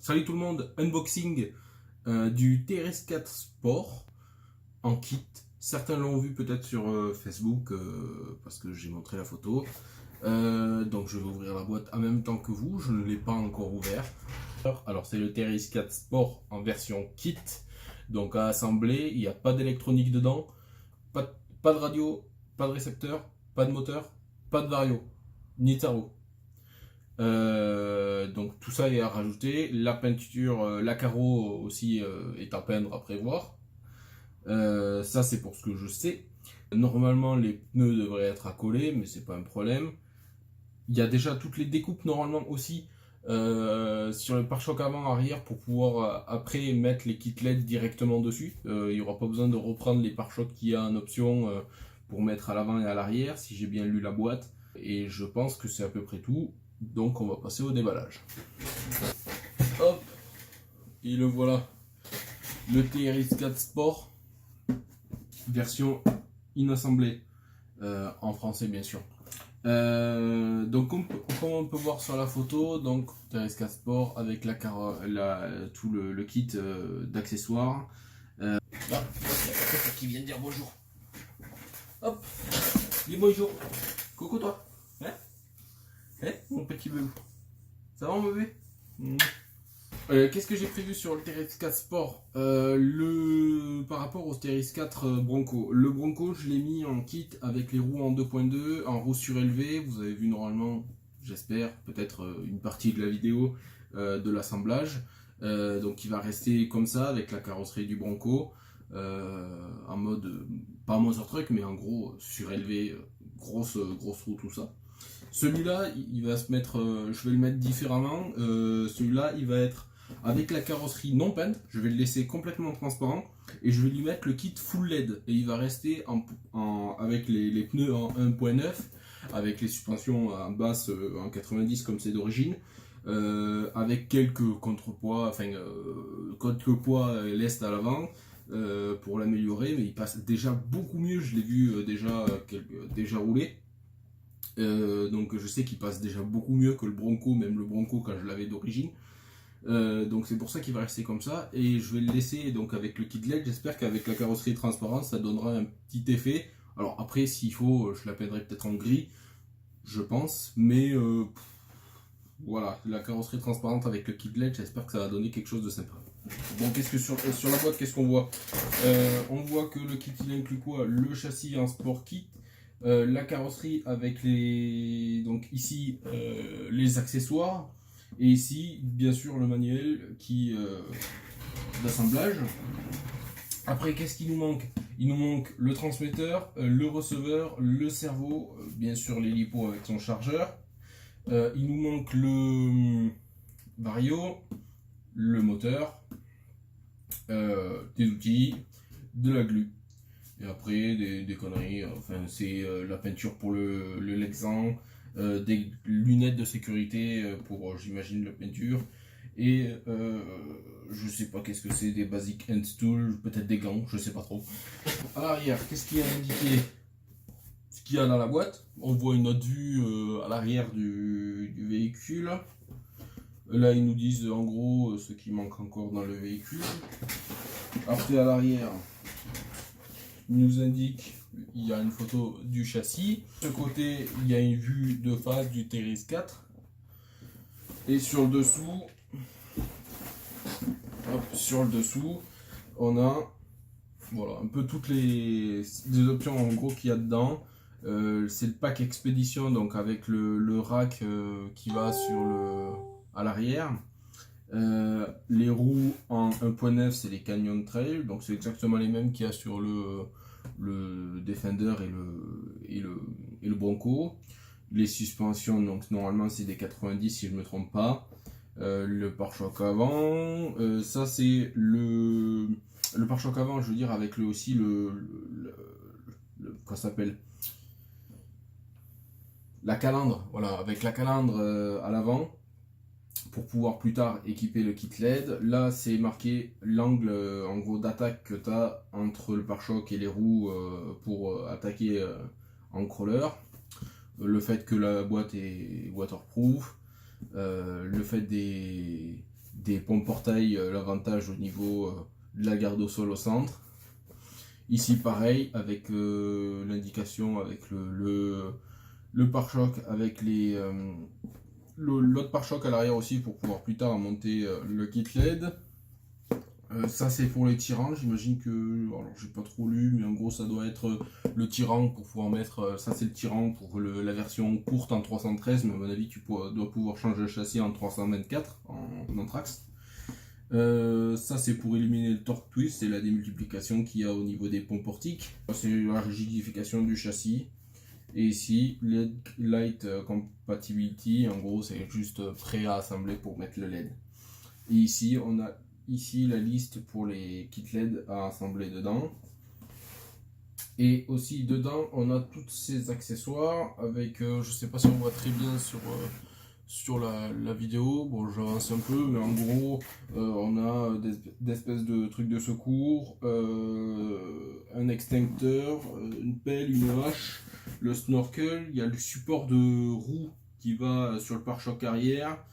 Salut tout le monde, unboxing du TRS4 Sport en kit. Certains l'ont vu peut-être sur Facebook parce que j'ai montré la photo. Donc je vais ouvrir la boîte en même temps que vous, je ne l'ai pas encore ouvert. Alors c'est le TRS4 Sport en version kit. Donc à assembler, il n'y a pas d'électronique dedans, pas de radio, pas de récepteur, pas de moteur, pas de vario, ni de cerveau. Donc tout ça est à rajouter. La peinture, la carreau aussi est à peindre à prévoir. Ça c'est pour ce que je sais. Normalement les pneus devraient être accolés, mais c'est pas un problème. Il y a déjà toutes les découpes normalement aussi sur le pare-choc avant arrière pour pouvoir après mettre les kits LED directement dessus. Il n'y aura pas besoin de reprendre les pare-chocs qu'il y a en option pour mettre à l'avant et à l'arrière si j'ai bien lu la boîte. Et je pense que c'est à peu près tout. Donc on va passer au déballage. Hop, et le voilà, le TRS4 Sport, version inassemblée, en français bien sûr. Donc comme on peut voir sur la photo, donc TRS4 Sport avec tout le kit d'accessoires. Là, il y a quelqu'un qui vient de dire bonjour. Hop, dis bonjour. Coucou toi. Hein? Hein, mon petit bébé. Ça va mon bébé? Qu'est-ce que j'ai prévu sur le TRS4 Sport par rapport au TRS4 Bronco. Le Bronco, je l'ai mis en kit avec les roues en 2.2, en roues surélevées. Vous avez vu normalement, j'espère, peut-être une partie de la vidéo de l'assemblage. Donc il va rester comme ça avec la carrosserie du Bronco. En mode, pas en Monster Truck, mais en gros surélevé, grosse roue, tout ça. Celui-là, il va se mettre, je vais le mettre différemment. Celui-là, il va être avec la carrosserie non peinte. Je vais le laisser complètement transparent et je vais lui mettre le kit full LED. Et il va rester avec les pneus en 1.9, avec les suspensions en basse en 90 comme c'est d'origine, avec quelques contrepoids, enfin quelques poids lest à l'avant. Pour l'améliorer, mais il passe déjà beaucoup mieux. Je l'ai vu déjà rouler. Donc je sais qu'il passe déjà beaucoup mieux que le Bronco, même le Bronco quand je l'avais d'origine. Donc c'est pour ça qu'il va rester comme ça. Et je vais le laisser donc avec le kit LED. J'espère qu'avec la carrosserie transparente, ça donnera un petit effet. Alors après, s'il faut, je la peindrai peut-être en gris, je pense. Mais voilà, la carrosserie transparente avec le kit LED, j'espère que ça va donner quelque chose de sympa. Bon, qu'est-ce que sur la boîte, qu'est-ce qu'on voit? On voit que le kit il inclut quoi? Le châssis en sport kit. La carrosserie avec ici les accessoires et ici bien sûr le manuel d'assemblage. Après, qu'est-ce qui nous manque? Il nous manque le transmetteur, le receveur, le cerveau, bien sûr les LiPo avec son chargeur. Il nous manque le vario, le moteur, des outils, de la glu. Et après, des conneries, enfin, c'est la peinture pour le Lexan, des lunettes de sécurité pour, j'imagine, la peinture. Et je sais pas qu'est-ce que c'est, des basic hand tools, peut-être des gants, je sais pas trop. À l'arrière, qu'est-ce qu'il y a indiqué? Ce qu'il y a dans la boîte. On voit une autre vue à l'arrière du véhicule. Là, ils nous disent en gros ce qui manque encore dans le véhicule. Après, à l'arrière, il nous indique, il y a une photo du châssis. De ce côté, il y a une vue de face du TRS4. Et sur le dessous, on a voilà, un peu toutes les options en gros qu'il y a dedans. C'est le pack expédition, donc avec le rack qui va à l'arrière. Les roues en 1.9, c'est les Canyon Trail, donc c'est exactement les mêmes qu'il y a sur le Defender et le Bronco. Les suspensions, donc normalement c'est des 90 si je ne me trompe pas. Le pare-choc avant, ça c'est le pare-choc avant, je veux dire, avec aussi quoi ça s'appelle, la calandre, voilà, avec la calandre à l'avant pour pouvoir plus tard équiper le kit LED. Là c'est marqué l'angle en gros d'attaque que tu as entre le pare-choc et les roues pour attaquer en crawler. Le fait que la boîte est waterproof, le fait des des pompes portail, l'avantage au niveau de la garde au sol au centre. Ici pareil, avec l'indication, avec le pare-choc, avec l'autre pare-choc à l'arrière aussi pour pouvoir plus tard monter le kit LED. Ça c'est pour les tirants, j'imagine que, alors j'ai pas trop lu, mais en gros ça doit être le tirant pour pouvoir mettre, ça c'est le tirant pour la version courte en 313, mais à mon avis tu dois pouvoir changer le châssis en 324 en Anthrax. Ça c'est pour éliminer le torque twist et la démultiplication qu'il y a au niveau des pompes portiques. C'est la rigidification du châssis. Et ici, LED Light Compatibility, en gros c'est juste prêt à assembler pour mettre le LED. Et ici on a la liste pour les kits LED à assembler dedans. Et aussi dedans on a tous ces accessoires avec, je sais pas si on voit très bien sur la vidéo, bon j'avance un peu, mais en gros on a des espèces de trucs de secours, un extincteur, une pelle, une hache, le snorkel, il y a le support de roue qui va sur le pare-choc arrière.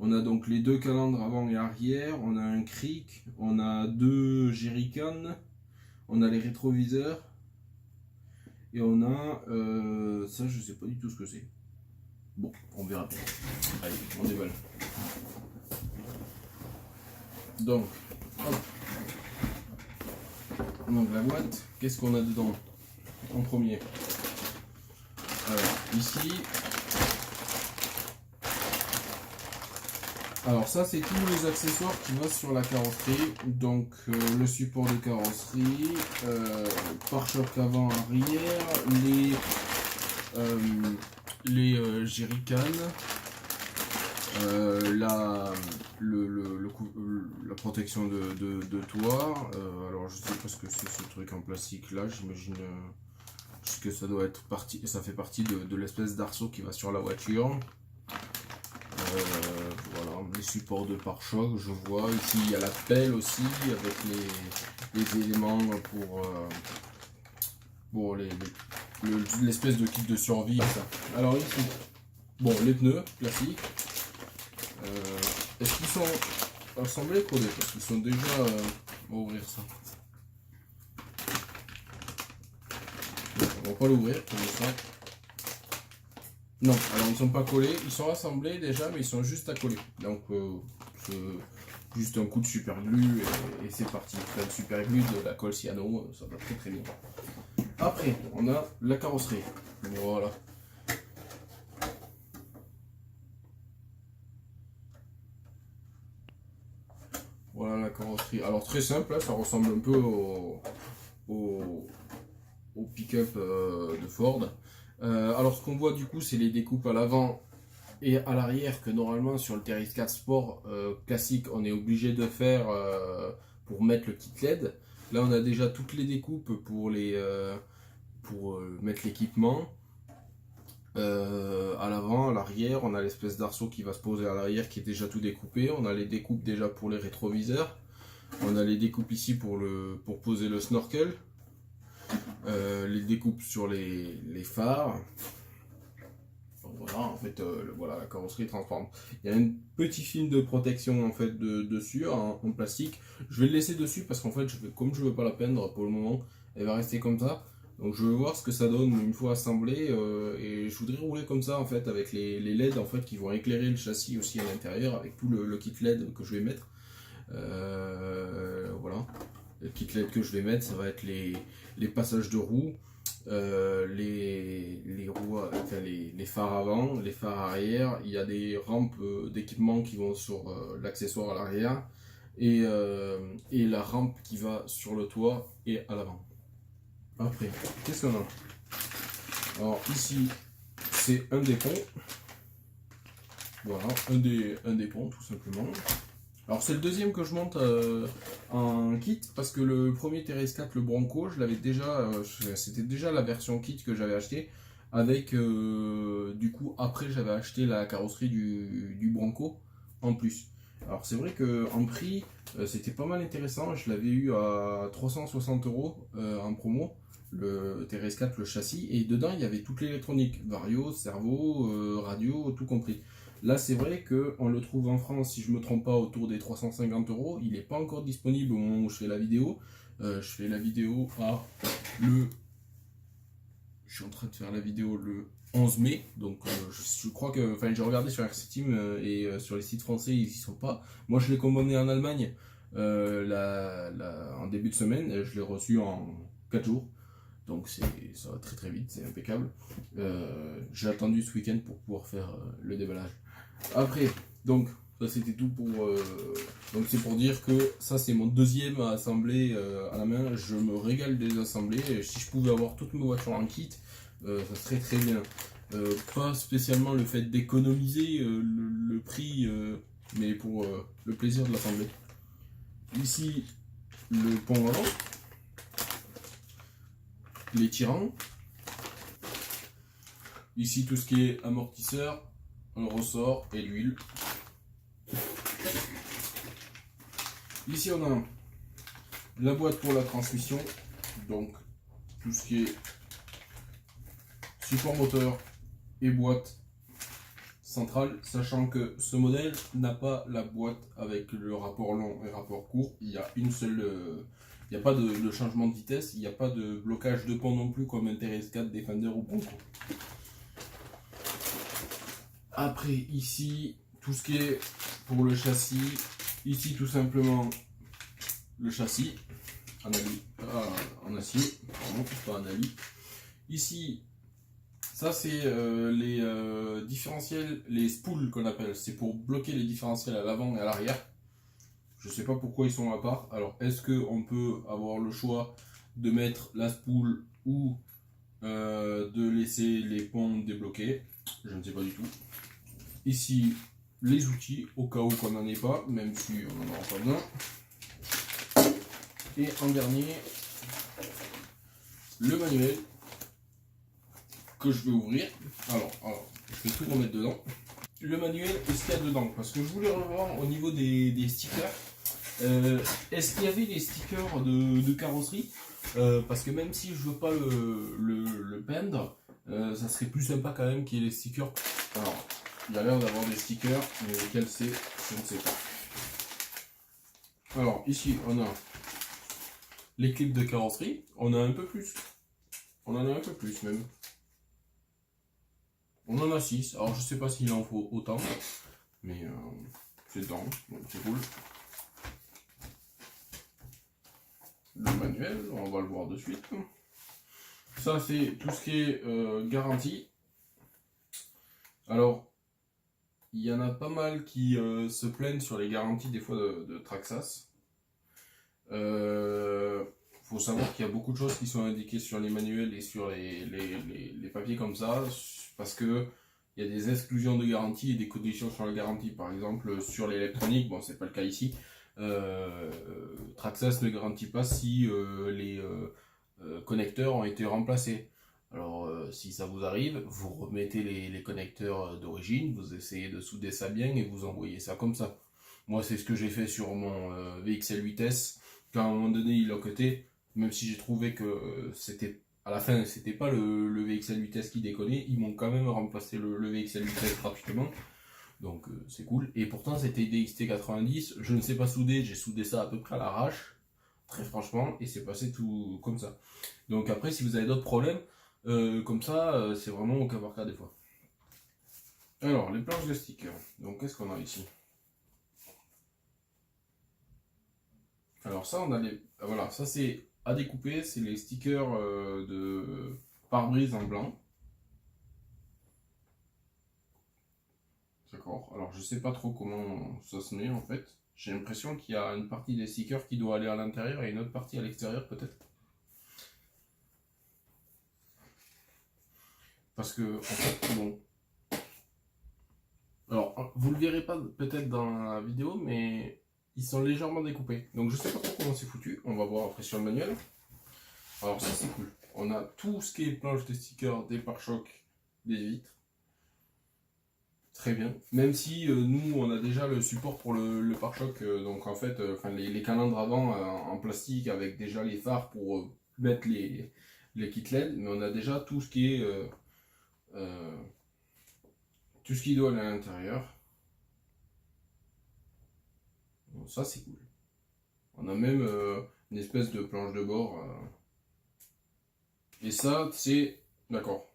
On a donc les deux calandres avant et arrière, on a un cric, on a deux jerrycans, on a les rétroviseurs, et on a, ça je sais pas du tout ce que c'est. Bon, on verra bien. Allez, on déballe. Donc, hop. Donc la boîte, qu'est-ce qu'on a dedans en premier? Alors, ici... Alors ça c'est tous les accessoires qui vont sur la carrosserie, donc le support de carrosserie, pare-choc avant arrière, les jerrycans, la protection de toit, alors je sais pas ce que c'est ce truc en plastique là, j'imagine que ça doit être partie, ça fait partie de l'espèce d'arceau qui va sur la voiture. Voilà, les supports de pare-choc, je vois. Ici, il y a la pelle aussi, avec les éléments pour l'espèce de kit de survie. Ça. Alors ici, bon, les pneus classiques. Est-ce qu'ils sont assemblés codés? Parce qu'ils sont déjà... on va ouvrir ça. On va pas l'ouvrir pour ça. Non, alors ils ne sont pas collés, ils sont assemblés déjà, mais ils sont juste à coller. Donc c'est juste un coup de super glue et c'est parti. Enfin, le super glue de la colle cyano, ça va très très bien. Après, on a la carrosserie. Voilà. Voilà la carrosserie. Alors très simple, là, ça ressemble un peu au pick-up de Ford. Alors ce qu'on voit du coup c'est les découpes à l'avant et à l'arrière que normalement sur le TRX 4 Sport classique on est obligé de faire pour mettre le kit LED. Là on a déjà toutes les découpes pour mettre l'équipement. À l'avant, à l'arrière, on a l'espèce d'arceau qui va se poser à l'arrière qui est déjà tout découpé. On a les découpes déjà pour les rétroviseurs. On a les découpes ici pour poser le snorkel. Les découpes sur les phares. Donc voilà, en fait, voilà, la carrosserie est transparente. Il y a un petit film de protection en fait dessus en plastique. Je vais le laisser dessus parce qu'en fait, comme je veux pas la peindre pour le moment, elle va rester comme ça. Donc je vais voir ce que ça donne une fois assemblé et je voudrais rouler comme ça en fait avec les LED en fait qui vont éclairer le châssis aussi à l'intérieur avec tout le kit LED que je vais mettre. Voilà. Le kit LED que je vais mettre, ça va être les passages de roues, les roues, enfin les phares avant, les phares arrière. Il y a des rampes d'équipement qui vont sur l'accessoire à l'arrière et la rampe qui va sur le toit et à l'avant. Après, qu'est-ce qu'on a? Alors ici, c'est un des ponts. Voilà, un des ponts tout simplement. Alors c'est le deuxième que je monte en kit parce que le premier TRX 4, le Bronco, je l'avais déjà, c'était déjà la version kit que j'avais acheté avec du coup après j'avais acheté la carrosserie du Bronco en plus. Alors c'est vrai que en prix c'était pas mal intéressant, je l'avais eu à 360 € en promo, le TRX 4, le châssis, et dedans il y avait toute l'électronique, Vario, servo, radio, tout compris. Là, c'est vrai qu'on le trouve en France, si je me trompe pas, autour des 350 euros. Il n'est pas encore disponible au moment où je fais la vidéo. Je fais la vidéo le... Je suis en train de faire la vidéo le 11 mai. Donc je crois que... Enfin, j'ai regardé sur Steam et sur les sites français, ils y sont pas. Moi, je l'ai commandé en Allemagne en début de semaine. Je l'ai reçu en 4 jours. Donc ça va très très vite, c'est impeccable. J'ai attendu ce week-end pour pouvoir faire le déballage. Après, donc, ça c'était tout pour... donc c'est pour dire que ça c'est mon deuxième à assembler à la main. Je me régale des assemblées. Et si je pouvais avoir toutes mes voitures en kit, ça serait très bien. Pas spécialement le fait d'économiser le prix, mais pour le plaisir de l'assembler. Ici, le pont avant, les tirants. Ici, tout ce qui est amortisseur, un ressort et l'huile. Ici, on a la boîte pour la transmission, donc tout ce qui est support moteur et boîte centrale, sachant que ce modèle n'a pas la boîte avec le rapport long et rapport court. Il y a une seule, il n'y a pas de changement de vitesse, il n'y a pas de blocage de pont non plus comme un TRS4, Defender ou Bronco. Après, ici, tout ce qui est pour le châssis, ici tout simplement le châssis en acier, pardon, pas en alu. Ici, ça c'est les différentiels, les spools qu'on appelle, c'est pour bloquer les différentiels à l'avant et à l'arrière. Je sais pas pourquoi ils sont à part. Alors, est-ce qu'on peut avoir le choix de mettre la spool ou de laisser les ponts débloqués? Je ne sais pas du tout. Ici, les outils, au cas où qu'on n'en ait pas, même si on n'en aura pas besoin. Et en dernier, le manuel que je vais ouvrir. Alors, je vais tout remettre dedans. Le manuel, qu'est-ce qu'il y a dedans? Parce que je voulais revoir au niveau des stickers. Est-ce qu'il y avait des stickers de carrosserie? Parce que même si je veux pas le peindre, ça serait plus sympa quand même qu'il y ait les stickers. Alors, il y a l'air d'avoir des stickers, mais lesquels c'est, je ne sais pas. Alors, ici, on a les clips de carrosserie. On a un peu plus. On en a un peu plus même. On en a 6. Alors, je sais pas s'il en faut autant, mais c'est dedans, donc c'est cool. Le manuel, on va le voir de suite. Ça, c'est tout ce qui est garantie. Alors, il y en a pas mal qui se plaignent sur les garanties des fois de Traxxas. Faut savoir qu'il y a beaucoup de choses qui sont indiquées sur les manuels et sur les papiers comme ça, parce que il y a des exclusions de garantie et des conditions sur la garantie. Par exemple, sur l'électronique, bon, c'est pas le cas ici. Traxxas ne garantit pas si les connecteurs ont été remplacés. Alors, si ça vous arrive, vous remettez les connecteurs d'origine, vous essayez de souder ça bien et vous envoyez ça comme ça. Moi, c'est ce que j'ai fait sur mon VXL 8S. Quand à un moment donné, il loquetait, même si j'ai trouvé que c'était à la fin, c'était pas le VXL 8S qui déconnait, ils m'ont quand même remplacé le VXL 8S gratuitement. Donc, c'est cool. Et pourtant, c'était DXT 90. Je ne sais pas souder, j'ai soudé ça à peu près à l'arrache, très franchement, et c'est passé tout comme ça. Donc, après, si vous avez d'autres problèmes, comme ça, c'est vraiment au cas par cas des fois. Alors, les planches de stickers. Donc, qu'est-ce qu'on a ici? Alors ça, on a les... Voilà, ça c'est à découper, c'est les stickers de pare-brise en blanc. D'accord, alors je sais pas trop comment ça se met en fait. J'ai l'impression qu'il y a une partie des stickers qui doit aller à l'intérieur et une autre partie à l'extérieur peut-être. Parce que, en fait, bon... Alors, vous le verrez pas peut-être dans la vidéo, mais ils sont légèrement découpés. Donc je sais pas trop comment c'est foutu, on va voir après sur le manuel. Alors ça c'est cool. On a tout ce qui est planche de stickers, des pare-chocs, des vitres. Très bien. Même si nous on a déjà le support pour le pare-choc, donc en fait les calandres avant en plastique avec déjà les phares pour mettre les kits LED, mais on a déjà tout ce qui est tout ce qui doit aller à l'intérieur. Bon, ça c'est cool. On a même une espèce de planche de bord. Et ça, c'est... D'accord.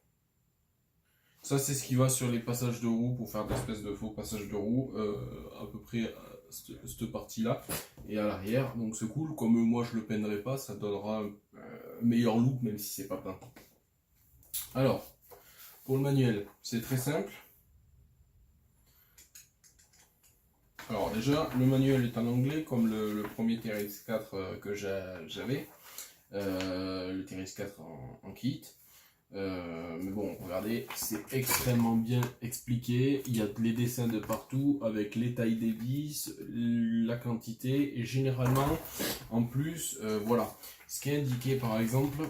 Ça, c'est ce qui va sur les passages de roue pour faire d'espèces de faux passages de roue. À peu près cette partie-là. Et à l'arrière. Donc c'est cool. Comme moi, je le peindrai pas, ça donnera un meilleur look, même si c'est pas peint. Alors, pour le manuel, c'est très simple. Alors déjà, le manuel est en anglais, comme le premier TRX 4 que j'avais. Le TRX 4 en kit. Mais bon, regardez, c'est extrêmement bien expliqué. Il y a les dessins de partout avec les tailles des vis, la quantité et généralement, en plus, voilà. Ce qui est indiqué par exemple,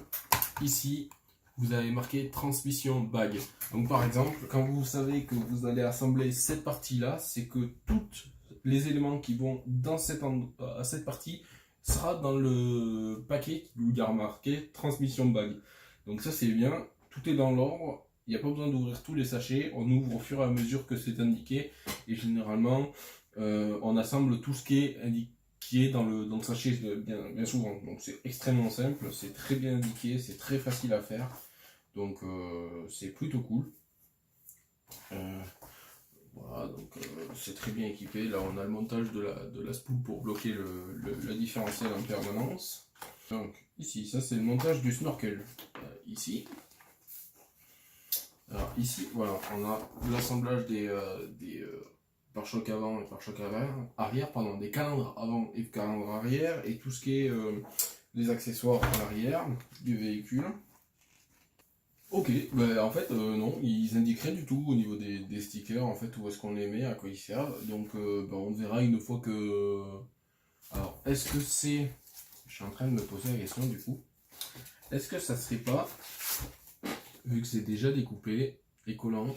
ici, vous avez marqué transmission bague. Donc par exemple, quand vous savez que vous allez assembler cette partie-là, c'est que tous les éléments qui vont dans cette partie sera dans le paquet qui vous a marqué transmission bague. Donc ça c'est bien, tout est dans l'ordre, il n'y a pas besoin d'ouvrir tous les sachets, on ouvre au fur et à mesure que c'est indiqué, et généralement on assemble tout ce qui est dans le sachet bien souvent. Donc c'est extrêmement simple, c'est très bien indiqué, c'est très facile à faire, donc c'est plutôt cool. Voilà, donc c'est très bien équipé. Là on a le montage de la spool pour bloquer le différentiel en permanence. Donc ici, ça c'est le montage du snorkel. Ici. Alors ici, voilà, on a l'assemblage des pare-chocs avant et pare-chocs arrière, pardon, des calandres avant et calandres arrière, et tout ce qui est les accessoires à l'arrière du véhicule. Ok, en fait non, ils indiquent rien du tout au niveau des stickers, en fait, où est-ce qu'on les met, à quoi ils servent, donc on verra une fois que... Alors, est-ce que c'est... Je suis en train de me poser la question du coup. Est-ce que ça serait pas, vu que c'est déjà découpé et collant,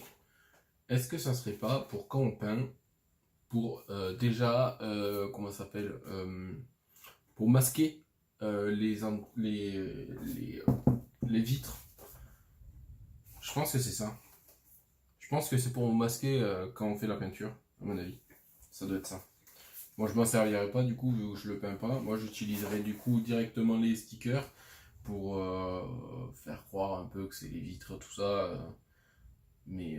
est-ce que ça serait pas pour quand on peint, pour déjà, comment ça s'appelle, pour masquer les vitres? Je pense que c'est ça. Je pense que c'est pour masquer quand on fait la peinture, à mon avis. Ça doit être ça. Moi je m'en servirai pas du coup, vu que je le peins pas. Moi j'utiliserai du coup directement les stickers pour faire croire un peu que c'est les vitres, tout ça. Mais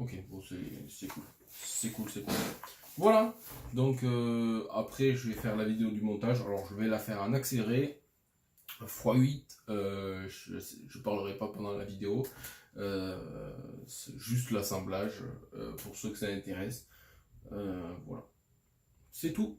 ok, bon c'est cool. C'est cool, c'est cool. Voilà, donc après je vais faire la vidéo du montage. Alors je vais la faire en accéléré, x8. Je parlerai pas pendant la vidéo. C'est juste l'assemblage pour ceux que ça intéresse. Voilà, c'est tout.